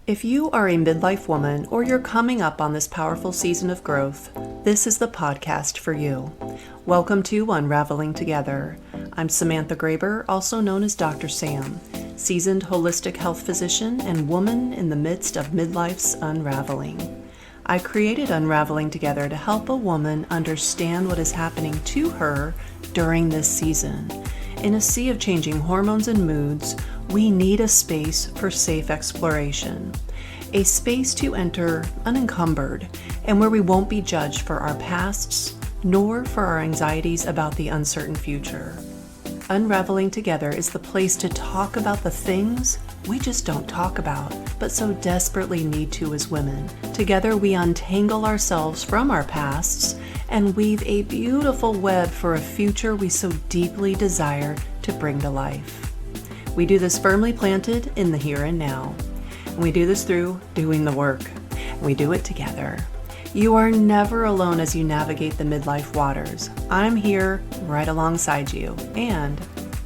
If you are a midlife woman or you're coming up on this powerful season of growth, this is the podcast for you. Welcome to Unraveling Together. I'm Samantha Graber, also known as Dr. Sam, seasoned holistic health physician and woman in the midst of midlife's unraveling. I created Unraveling Together to help a woman understand what is happening to her during this season. In a sea of changing hormones and moods, we need a space for safe exploration, a space to enter unencumbered and where we won't be judged for our pasts nor for our anxieties about the uncertain future. Unraveling Together is the place to talk about the things we just don't talk about, but so desperately need to as women. Together we untangle ourselves from our pasts and weave a beautiful web for a future we so deeply desire to bring to life. We do this firmly planted in the here and now. And we do this through doing the work. And we do it together. You are never alone as you navigate the midlife waters. I'm here right alongside you, and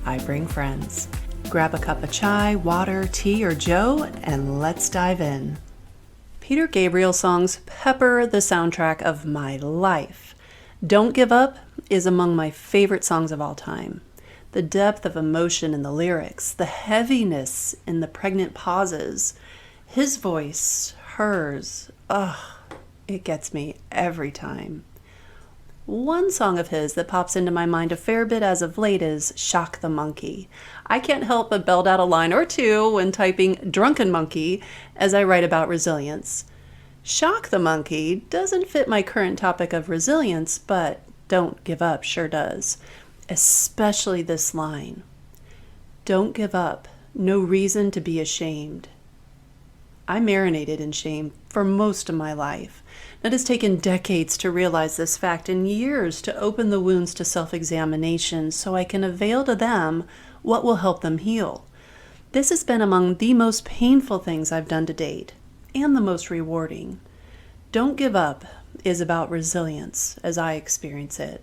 I bring friends. Grab a cup of chai, water, tea, or joe, and let's dive in. Peter Gabriel songs pepper the soundtrack of my life. Don't Give Up is among my favorite songs of all time. The depth of emotion in the lyrics, the heaviness in the pregnant pauses, his voice, hers, it gets me every time. One song of his that pops into my mind a fair bit as of late is Shock the Monkey. I can't help but belt out a line or two when typing Drunken Monkey as I write about resilience. Shock the Monkey doesn't fit my current topic of resilience, but Don't Give Up sure does. Especially this line. Don't give up. No reason to be ashamed. I marinated in shame for most of my life. It has taken decades to realize this fact and years to open the wounds to self-examination so I can avail to them what will help them heal. This has been among the most painful things I've done to date, and the most rewarding. Don't Give Up is about resilience as I experience it.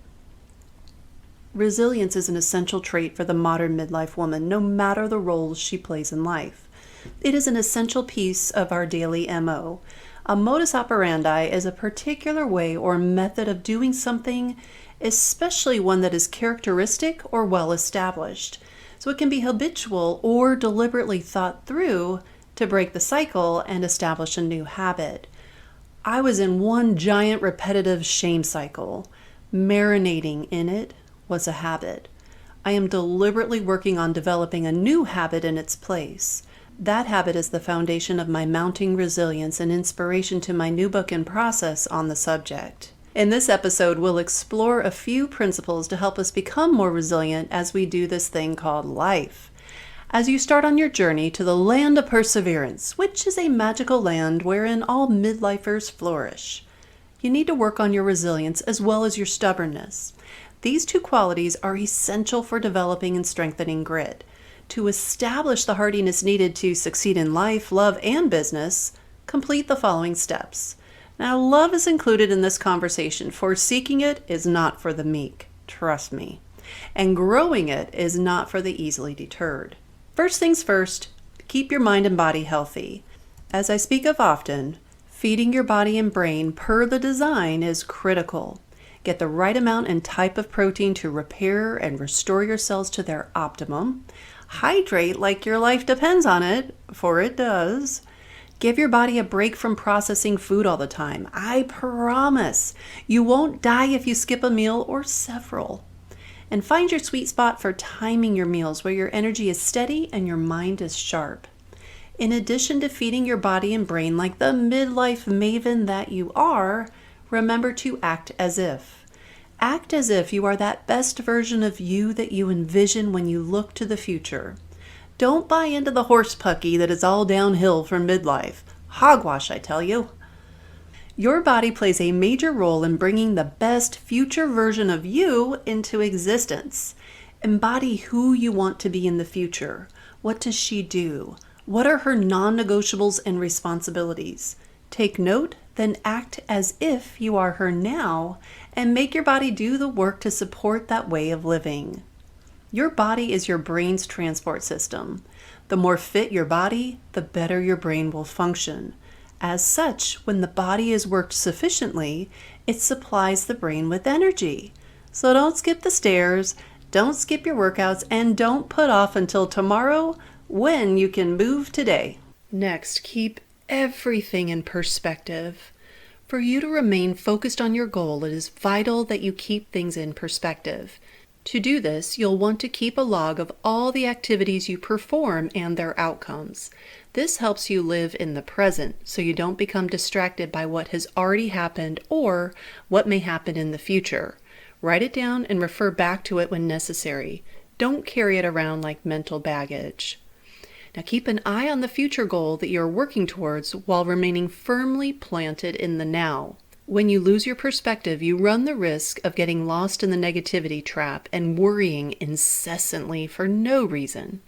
Resilience is an essential trait for the modern midlife woman, no matter the roles she plays in life. It is an essential piece of our daily MO. A modus operandi is a particular way or method of doing something, especially one that is characteristic or well established. So it can be habitual or deliberately thought through to break the cycle and establish a new habit. I was in one giant repetitive shame cycle. Marinating in it was a habit. I am deliberately working on developing a new habit in its place. That habit is the foundation of my mounting resilience and inspiration to my new book in process on the subject. In this episode, we'll explore a few principles to help us become more resilient as we do this thing called life. As you start on your journey to the land of perseverance, which is a magical land wherein all midlifers flourish, you need to work on your resilience as well as your stubbornness. These two qualities are essential for developing and strengthening grit. To establish the hardiness needed to succeed in life, love, and business, complete the following steps. Now, love is included in this conversation, for seeking it is not for the meek, trust me. And growing it is not for the easily deterred. First things first, keep your mind and body healthy. As I speak of often, feeding your body and brain per the design is critical. Get the right amount and type of protein to repair and restore your cells to their optimum. Hydrate like your life depends on it, for it does. Give your body a break from processing food all the time. I promise you won't die if you skip a meal or several. And find your sweet spot for timing your meals where your energy is steady and your mind is sharp. In addition to feeding your body and brain like the midlife maven that you are, remember to act as if. Act as if you are that best version of you that you envision when you look to the future. Don't buy into the horse pucky that is all downhill from midlife. Hogwash, I tell you. Your body plays a major role in bringing the best future version of you into existence. Embody who you want to be in the future. What does she do? What are her non-negotiables and responsibilities? Take note, then act as if you are her now, and make your body do the work to support that way of living. Your body is your brain's transport system. The more fit your body, the better your brain will function. As such, when the body is worked sufficiently, it supplies the brain with energy. So don't skip the stairs, don't skip your workouts, and don't put off until tomorrow when you can move today. Next, keep everything in perspective. For you to remain focused on your goal, it is vital that you keep things in perspective. To do this, you'll want to keep a log of all the activities you perform and their outcomes. This helps you live in the present so you don't become distracted by what has already happened or what may happen in the future. Write it down and refer back to it when necessary. Don't carry it around like mental baggage. Now keep an eye on the future goal that you're working towards while remaining firmly planted in the now. When you lose your perspective, you run the risk of getting lost in the negativity trap and worrying incessantly for no reason.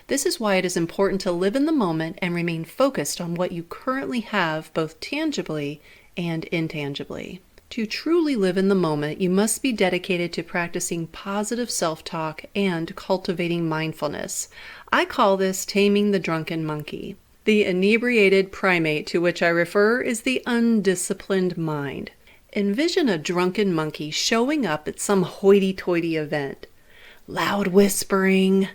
This is why it is important to live in the moment and remain focused on what you currently have, both tangibly and intangibly. To truly live in the moment, you must be dedicated to practicing positive self-talk and cultivating mindfulness. I call this taming the drunken monkey. The inebriated primate to which I refer is the undisciplined mind. Envision a drunken monkey showing up at some hoity-toity event. Loud whispering,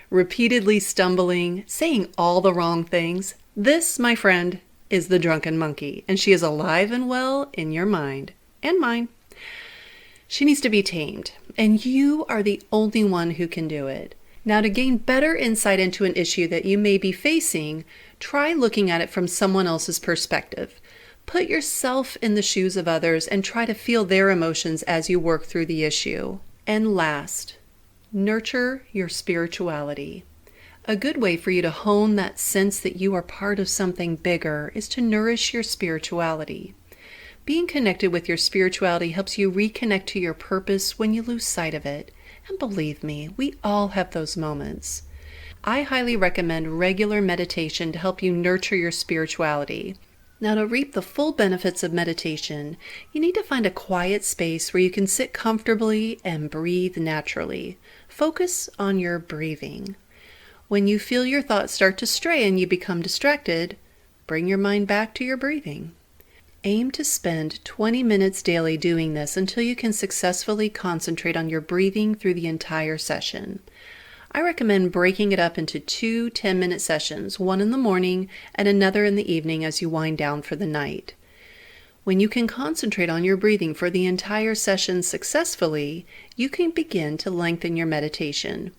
repeatedly stumbling, saying all the wrong things. This, my friend, is the drunken monkey, and she is alive and well in your mind and mine. She needs to be tamed, and you are the only one who can do it. Now, to gain better insight into an issue that you may be facing, try looking at it from someone else's perspective. Put yourself in the shoes of others and try to feel their emotions as you work through the issue. And last, nurture your spirituality. A good way for you to hone that sense that you are part of something bigger is to nourish your spirituality. Being connected with your spirituality helps you reconnect to your purpose when you lose sight of it. And believe me, we all have those moments. I highly recommend regular meditation to help you nurture your spirituality. Now, to reap the full benefits of meditation, you need to find a quiet space where you can sit comfortably and breathe naturally. Focus on your breathing. When you feel your thoughts start to stray and you become distracted, bring your mind back to your breathing. Aim to spend 20 minutes daily doing this until you can successfully concentrate on your breathing through the entire session. I recommend breaking it up into 2 10-minute sessions, one in the morning and another in the evening as you wind down for the night. When you can concentrate on your breathing for the entire session successfully, you can begin to lengthen your meditation.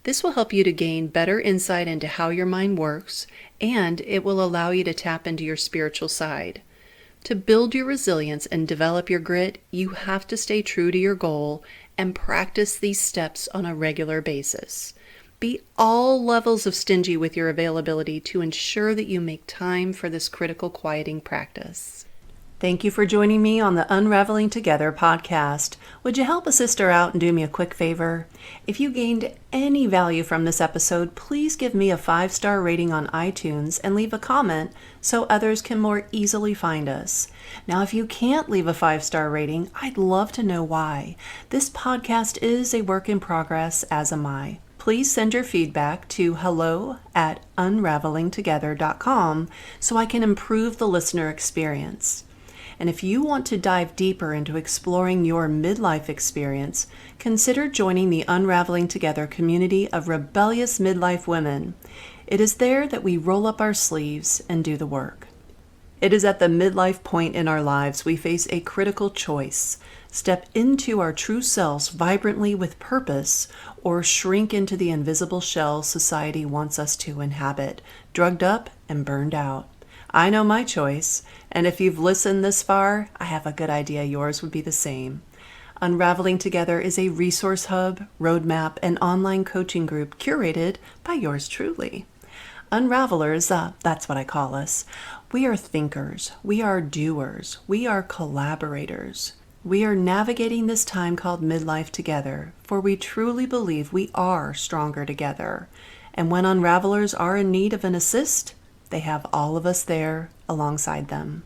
This will help you to gain better insight into how your mind works, and it will allow you to tap into your spiritual side. To build your resilience and develop your grit, you have to stay true to your goal and practice these steps on a regular basis. Be all levels of stingy with your availability to ensure that you make time for this critical quieting practice. Thank you for joining me on the Unraveling Together podcast. Would you help a sister out and do me a quick favor? If you gained any value from this episode, please give me a 5-star rating on iTunes and leave a comment so others can more easily find us. Now, if you can't leave a 5-star rating, I'd love to know why. This podcast is a work in progress, as am I. Please send your feedback to hello@unravelingtogether.com so I can improve the listener experience. And if you want to dive deeper into exploring your midlife experience, consider joining the Unraveling Together community of rebellious midlife women. It is there that we roll up our sleeves and do the work. It is at the midlife point in our lives we face a critical choice: step into our true selves vibrantly with purpose, or shrink into the invisible shell society wants us to inhabit, drugged up and burned out. I know my choice, and if you've listened this far, I have a good idea yours would be the same. Unraveling Together is a resource hub, roadmap, and online coaching group curated by yours truly. Unravelers, that's what I call us. We are thinkers, we are doers, we are collaborators. We are navigating this time called midlife together, for we truly believe we are stronger together. And when unravelers are in need of an assist, they have all of us there alongside them.